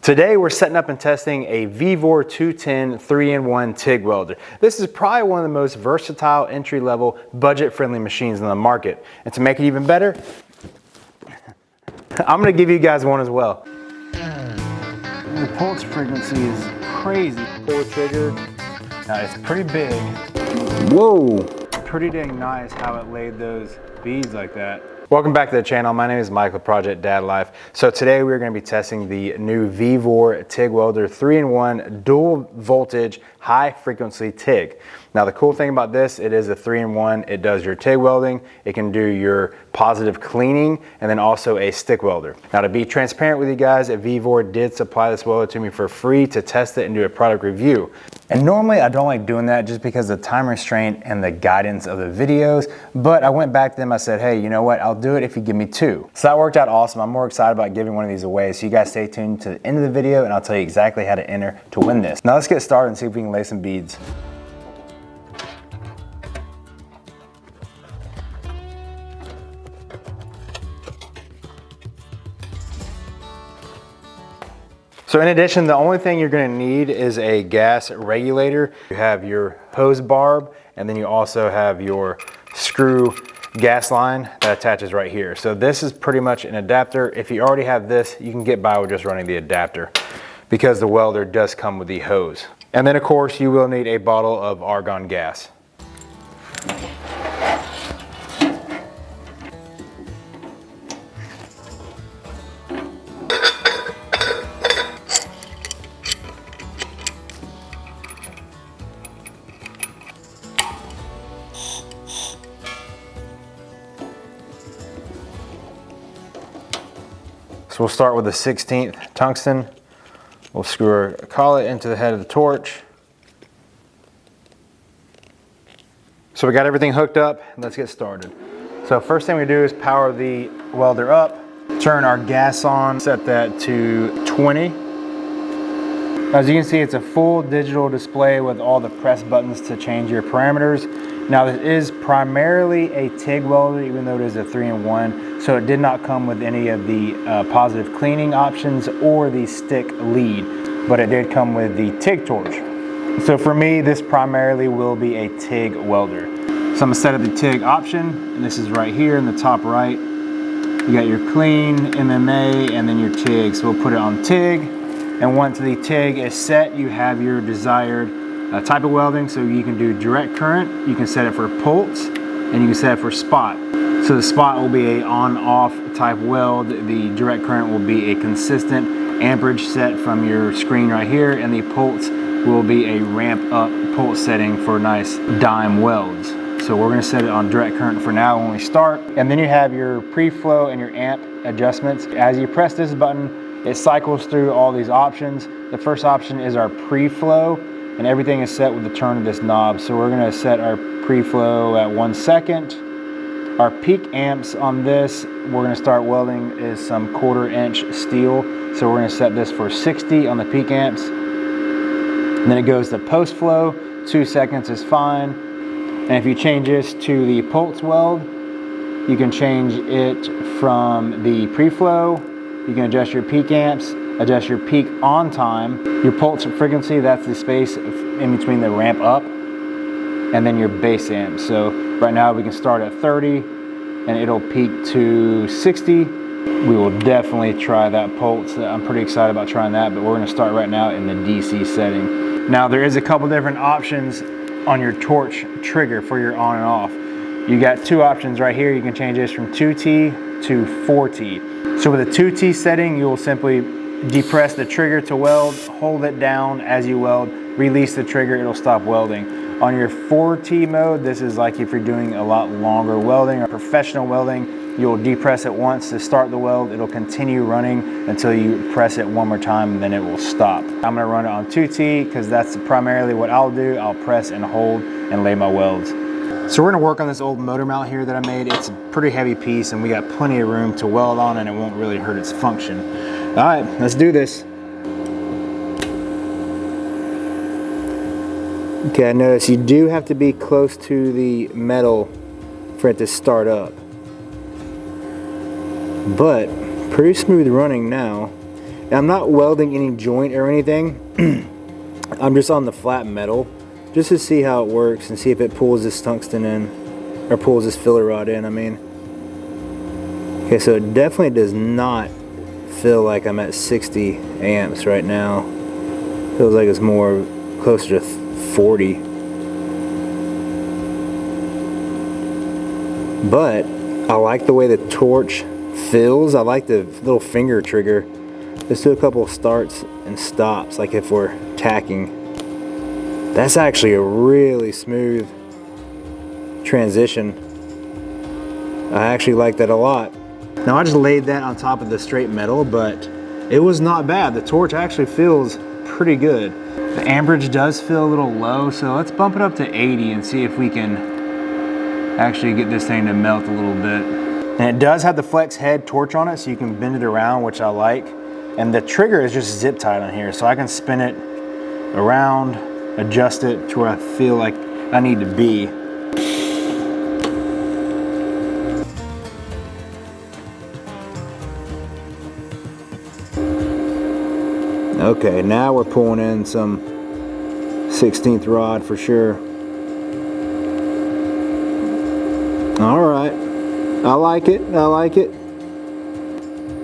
Today we're setting up and testing a Vevor 210 3-in-1 TIG welder. This is probably one of the most versatile, entry-level, budget-friendly machines on the market. And to make it even better, I'm gonna give you guys one as well. The pulse frequency is crazy. Pull the trigger. Now it's pretty big. Whoa! Pretty dang nice how it laid those beads like that. Welcome back to the channel. My name is Mike with Project DadLife. So today we're going to be testing the new Vevor TIG welder 3-in-1 dual voltage high frequency TIG. Now the cool thing about this, it is a 3-in-1. It does your TIG welding, it can do your positive cleaning, and then also a stick welder. Now to be transparent with you guys, Vevor did supply this welder to me for free to test it and do a product review. And normally I don't like doing that just because of the time restraint and the guidance of the videos, but I went back to them, I said, hey, you know what, I'll do it if you give me 2. So that worked out awesome. I'm more excited about giving one of these away, so you guys stay tuned to the end of the video and I'll tell you exactly how to enter to win this. Now let's get started and see if we can lay some beads. So in addition, the only thing you're going to need is a gas regulator. You have your hose barb, and then you also have your screw gas line that attaches right here. So this is pretty much an adapter. If you already have this, you can get by with just running the adapter because the welder does come with the hose. And then of course, you will need a bottle of Argon gas. So we'll start with the 16th tungsten. We'll screw our collet into the head of the torch. So we got everything hooked up, let's get started. So first thing we do is power the welder up, turn our gas on, set that to 20. As you can see, it's a full digital display with all the press buttons to change your parameters. Now this is primarily a TIG welder, even though it is a 3-in-1, so it did not come with any of the positive cleaning options or the stick lead, but it did come with the TIG torch. So for me, this primarily will be a TIG welder. So I'm gonna set up the TIG option, and this is right here in the top right. You got your clean, MMA, and then your TIG. So we'll put it on TIG, and once the TIG is set, you have your desired type of welding. So you can do direct current, you can set it for pulse, and you can set it for spot. So the spot will be a on-off type weld. The direct current will be a consistent amperage set from your screen right here, and the pulse will be a ramp up pulse setting for nice dime welds. So we're gonna set it on direct current for now when we start. And then you have your pre-flow and your amp adjustments. As you press this button, it cycles through all these options. The first option is our pre-flow, and everything is set with the turn of this knob. So we're gonna set our pre-flow at 1 second. Our peak amps on this, we're gonna start welding is some 1/4 inch steel. So we're gonna set this for 60 on the peak amps. And then it goes to post flow, 2 seconds is fine. And if you change this to the pulse weld, you can change it from the pre-flow. You can adjust your peak amps, adjust your peak on time, your pulse frequency, that's the space in between the ramp up, and then your base amp. So right now we can start at 30 and it'll peak to 60. We will definitely try that pulse. I'm pretty excited about trying that, but we're gonna start right now in the DC setting. Now there is a couple different options on your torch trigger for your on and off. You got 2 options right here. You can change this from 2T to 4T. So with a 2T setting, you will simply depress the trigger to weld, hold it down as you weld, release the trigger, it'll stop welding. On your 4T mode, this is like if you're doing a lot longer welding or professional welding, you'll depress it once to start the weld, it'll continue running until you press it one more time and then it will stop. I'm gonna run it on 2T because that's primarily what I'll do. I'll press and hold and lay my welds. So we're gonna work on this old motor mount here that I made. It's a pretty heavy piece and we got plenty of room to weld on and it won't really hurt its function. All right, let's do this. Okay, I notice you do have to be close to the metal for it to start up. But pretty smooth running now. And I'm not welding any joint or anything. I'm just on the flat metal just to see how it works and see if it pulls this tungsten in, or pulls this filler rod in, I mean. Okay, so it definitely does not feel like I'm at 60 amps right now. Feels like it's more closer to 40. But I like the way the torch feels. I like the little finger trigger. Let's do a couple of starts and stops, like if we're tacking. That's actually a really smooth transition. I actually like that a lot. Now I just laid that on top of the straight metal, but it was not bad. The torch actually feels pretty good. The amperage does feel a little low, so let's bump it up to 80 and see if we can actually get this thing to melt a little bit. And it does have the flex head torch on it, so you can bend it around, which I like. And the trigger is just zip tied on here, so I can spin it around, adjust it to where I feel like I need to be. Okay, now we're pulling in some 16th rod for sure. All right, I like it, I like it.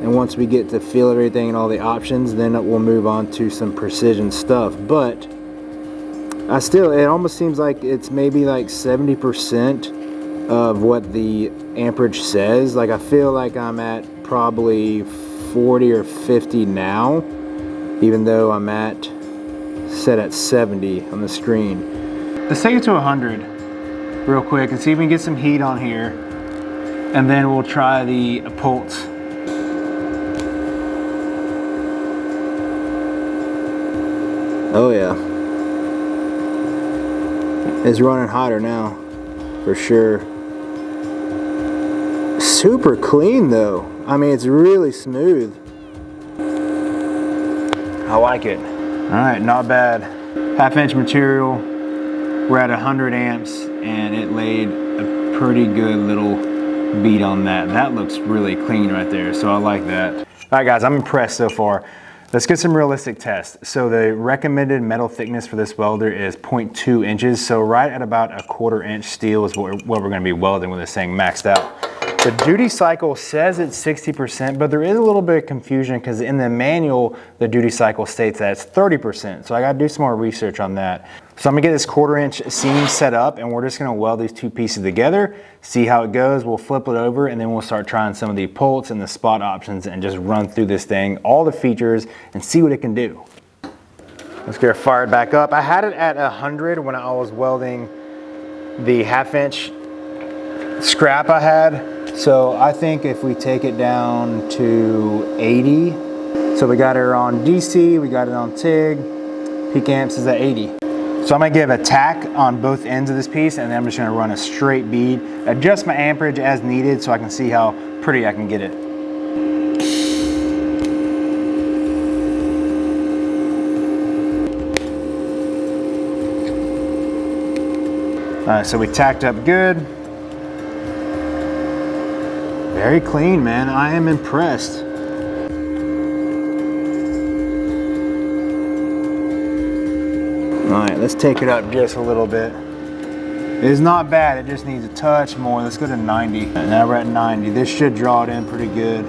And once we get to feel everything and all the options, then we'll move on to some precision stuff. But it almost seems like it's maybe like 70% of what the amperage says. Like I feel like I'm at probably 40 or 50 now, even though I'm set at 70 on the screen. Let's take it to 100 real quick and see if we can get some heat on here. And then we'll try the pulse. Oh yeah, it's running hotter now, for sure. Super clean though. I mean, it's really smooth. I like it. All right, not bad. 1/2 inch material. We're at 100 amps and it laid a pretty good little bead on that. That looks really clean right there, so I like that. All right guys, I'm impressed so far. Let's get some realistic tests. So the recommended metal thickness for this welder is 0.2 inches. So right at about a 1/4 inch steel is what we're gonna be welding with this thing maxed out. The duty cycle says it's 60%, but there is a little bit of confusion because in the manual, the duty cycle states that it's 30%. So I gotta do some more research on that. So I'm gonna get this 1/4 inch seam set up and we're just gonna weld these two pieces together, see how it goes. We'll flip it over and then we'll start trying some of the pulse and the spot options and just run through this thing, all the features, and see what it can do. Let's get it fired back up. I had it at 100 when I was welding the 1/2 inch scrap I had. So I think if we take it down to 80, so we got her on DC, we got it on TIG, peak amps is at 80. So I'm gonna give a tack on both ends of this piece and then I'm just gonna run a straight bead, adjust my amperage as needed so I can see how pretty I can get it. All right, so we tacked up good. Very clean, man. I am impressed. All right, let's take it up just a little bit. It's not bad, it just needs a touch more. Let's go to 90. And now we're at 90. This should draw it in pretty good.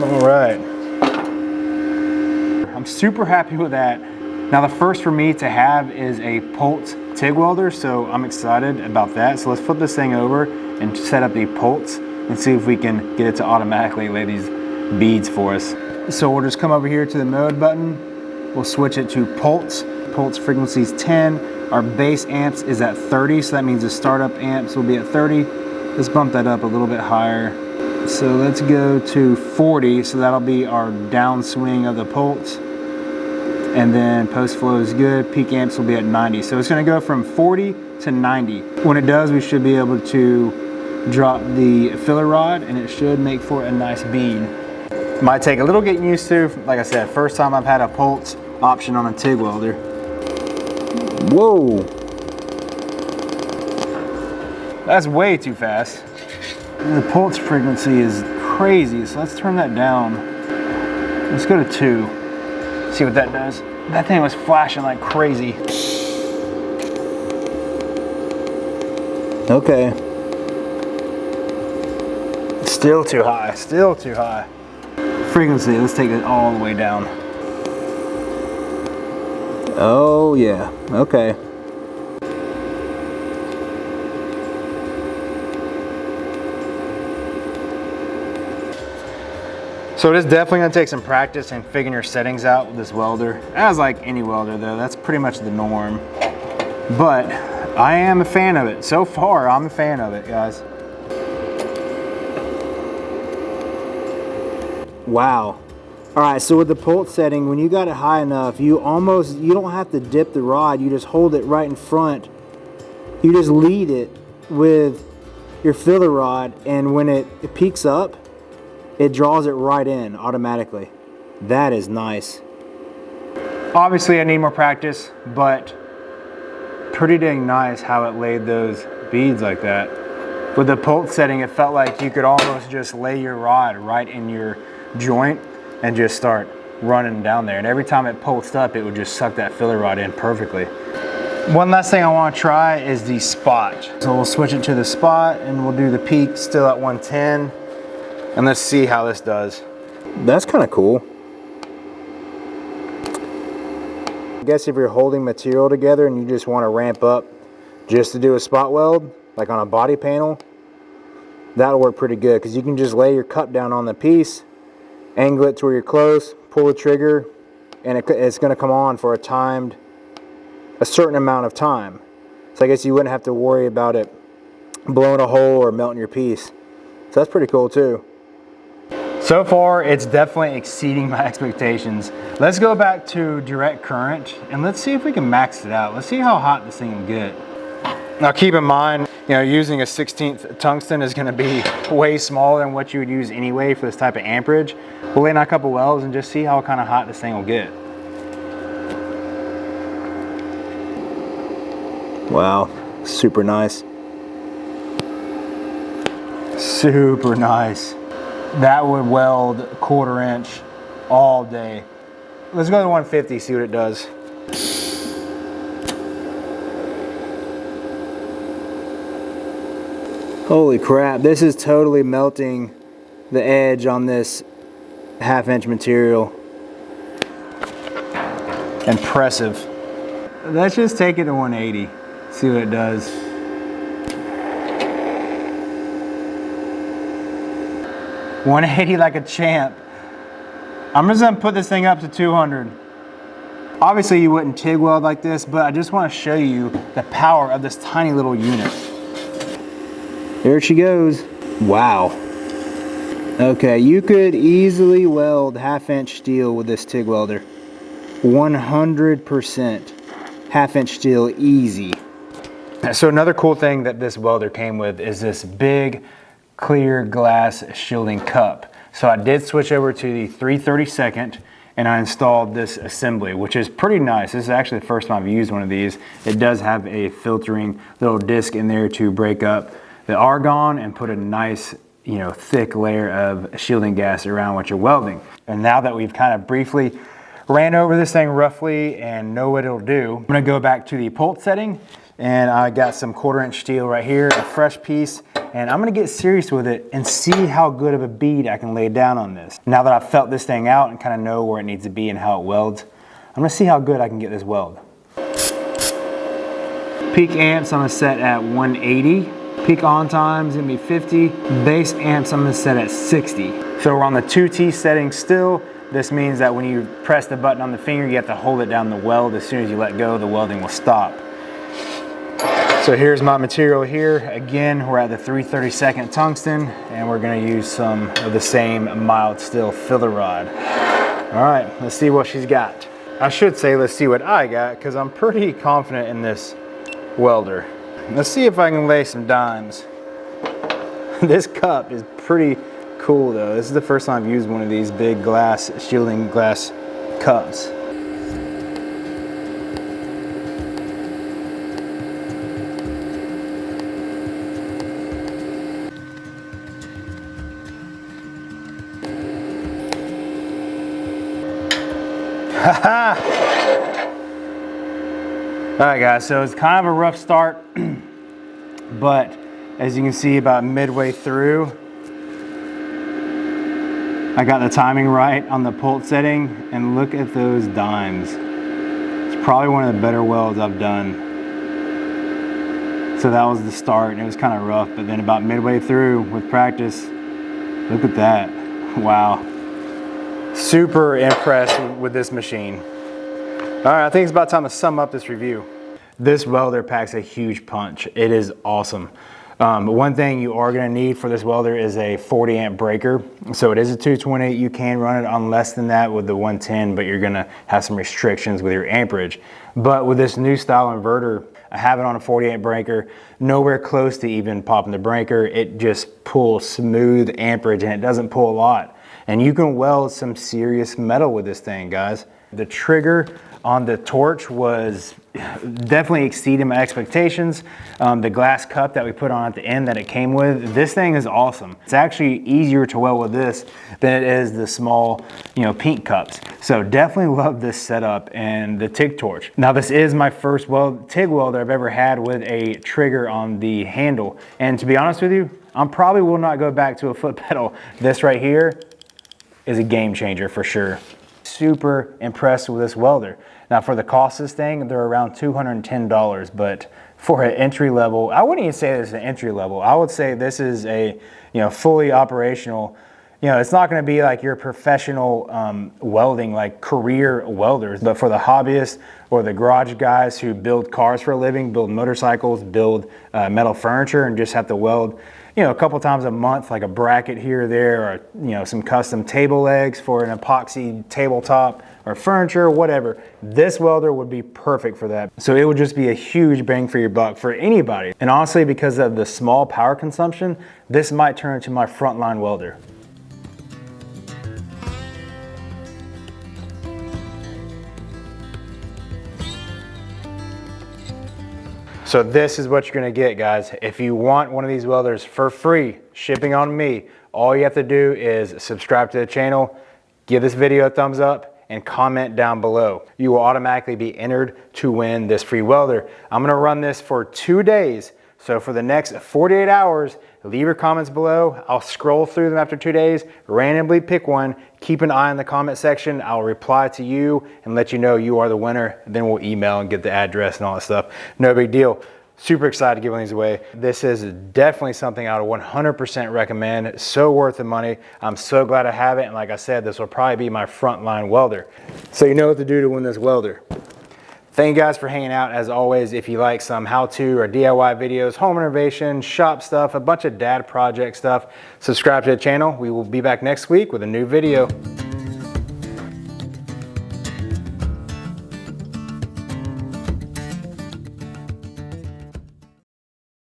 All right. I'm super happy with that. Now the first for me to have is a pulse TIG welder, so I'm excited about that. So let's flip this thing over and set up the pulse and see if we can get it to automatically lay these beads for us. So we'll just come over here to the mode button. We'll switch it to pulse. Pulse frequency is 10. Our base amps is at 30, so that means the startup amps will be at 30. Let's bump that up a little bit higher. So let's go to 40, so that'll be our downswing of the pulse. And then post flow is good, peak amps will be at 90. So it's gonna go from 40 to 90. When it does, we should be able to drop the filler rod and it should make for a nice bead. Might take a little getting used to. Like I said, first time I've had a pulse option on a TIG welder. Whoa, That's way too fast. The pulse frequency is crazy, so let's turn that down. Let's go to 2. See what that does. That thing was flashing like crazy. Okay. Still too high, still too high. Frequency, let's take it all the way down. Oh yeah, okay. So it is definitely gonna take some practice and figuring your settings out with this welder. As like any welder though, that's pretty much the norm. But I am a fan of it. So far, I'm a fan of it, guys. Wow. All right, so with the pulse setting, when you got it high enough, you don't have to dip the rod, you just hold it right in front. You just lead it with your filler rod, and when it peaks up, it draws it right in automatically. That is nice. Obviously I need more practice, but pretty dang nice how it laid those beads like that. With the pulse setting, it felt like you could almost just lay your rod right in your joint and just start running down there. And every time it pulsed up, it would just suck that filler rod in perfectly. One last thing I want to try is the spot. So we'll switch it to the spot and we'll do the peak still at 110. And let's see how this does. That's kind of cool. I guess if you're holding material together and you just want to ramp up just to do a spot weld, like on a body panel, that'll work pretty good because you can just lay your cup down on the piece, angle it to where you're close, pull the trigger, and it's going to come on for a certain amount of time. So I guess you wouldn't have to worry about it blowing a hole or melting your piece. So that's pretty cool too. So far, it's definitely exceeding my expectations. Let's go back to direct current and let's see if we can max it out. Let's see how hot this thing will get. Now keep in mind, using a 16th tungsten is gonna be way smaller than what you would use anyway for this type of amperage. We'll lay in a couple welds and just see how kind of hot this thing will get. Wow, super nice. Super nice. That would weld 1/4 inch all day. Let's go to 150, see what it does. Holy crap, this is totally melting the edge on this 1/2 inch material. Impressive. Let's just take it to 180, see what it does. 180 like a champ. I'm just gonna put this thing up to 200. Obviously you wouldn't TIG weld like this, but I just want to show you the power of this tiny little unit. There she goes. Wow. Okay, you could easily weld 1/2 inch steel with this TIG welder. 100% 1/2 inch steel, easy. So another cool thing that this welder came with is this big clear glass shielding cup. So I did switch over to the 3/32 and I installed this assembly, which is pretty nice. This is actually the first time I've used one of these. It does have a filtering little disc in there to break up the argon and put a nice, thick layer of shielding gas around what you're welding. And now that we've kind of briefly ran over this thing roughly and know what it'll do, I'm gonna go back to the pulse setting, and I got some 1/4 inch steel right here, a fresh piece, and I'm gonna get serious with it and see how good of a bead I can lay down on this. Now that I've felt this thing out and kind of know where it needs to be and how it welds, I'm gonna see how good I can get this weld. Peak amps I'm gonna set at 180. Peak on time is gonna be 50. Base amps I'm gonna set at 60. So we're on the 2T setting still. This means that when you press the button on the finger, you have to hold it down the weld. As soon as you let go, the welding will stop. So here's my material here. Again, we're at the 3/32 tungsten, and we're gonna use some of the same mild steel filler rod. All right, let's see what she's got. I should say, let's see what I got, because I'm pretty confident in this welder. Let's see if I can lay some dimes. This cup is pretty cool though. This is the first time I've used one of these big glass, shielding glass cups. Alright guys, so it's kind of a rough start, but as you can see about midway through, I got the timing right on the pulse setting, and look at those dimes. It's probably one of the better welds I've done. So that was the start, and it was kind of rough, but then about midway through with practice, look at that. Wow. Super impressed with this machine. All right, I think it's about time to sum up this review. This welder packs a huge punch. It is awesome. One thing you are gonna need for this welder is a 40 amp breaker. So it is a 220, you can run it on less than that with the 110, but you're gonna have some restrictions with your amperage. But with this new style inverter, I have it on a 40 amp breaker, nowhere close to even popping the breaker. It just pulls smooth amperage and it doesn't pull a lot. And you can weld some serious metal with this thing, guys. The trigger on the torch was definitely exceeding my expectations. The glass cup that we put on at the end that it came with, this thing is awesome. It's actually easier to weld with this than it is the small, pink cups. So definitely love this setup and the TIG torch. Now this is my first TIG welder I've ever had with a trigger on the handle. And to be honest with you, I probably will not go back to a foot pedal. This right here is a game changer for sure. Super impressed with this welder. Now for the cost of this thing, they're around $210, but for an entry level, I wouldn't even say this is an entry level. I would say this is a fully operational. It's not going to be like your professional welding, like career welders, but for the hobbyists or the garage guys who build cars for a living, build motorcycles, build metal furniture, and just have to weld a couple times a month, like a bracket here or there, or some custom table legs for an epoxy tabletop or furniture, whatever. This welder would be perfect for that. So it would just be a huge bang for your buck for anybody. And honestly, because of the small power consumption, this might turn into my frontline welder. So this is what you're gonna get, guys. If you want one of these welders for free, shipping on me, all you have to do is subscribe to the channel, give this video a thumbs up, and comment down below. You will automatically be entered to win this free welder. I'm gonna run this for 2 days. So for the next 48 hours, leave your comments below. I'll scroll through them after 2 days, randomly pick one, keep an eye on the comment section. I'll reply to you and let you know you are the winner. Then we'll email and get the address and all that stuff. No big deal. Super excited to give one of these away. This is definitely something I would 100% recommend. So worth the money. I'm so glad I have it. And like I said, this will probably be my frontline welder. So you know what to do to win this welder. Thank you guys for hanging out. As always, if you like some how-to or DIY videos, home renovation, shop stuff, a bunch of dad project stuff, subscribe to the channel. We will be back next week with a new video.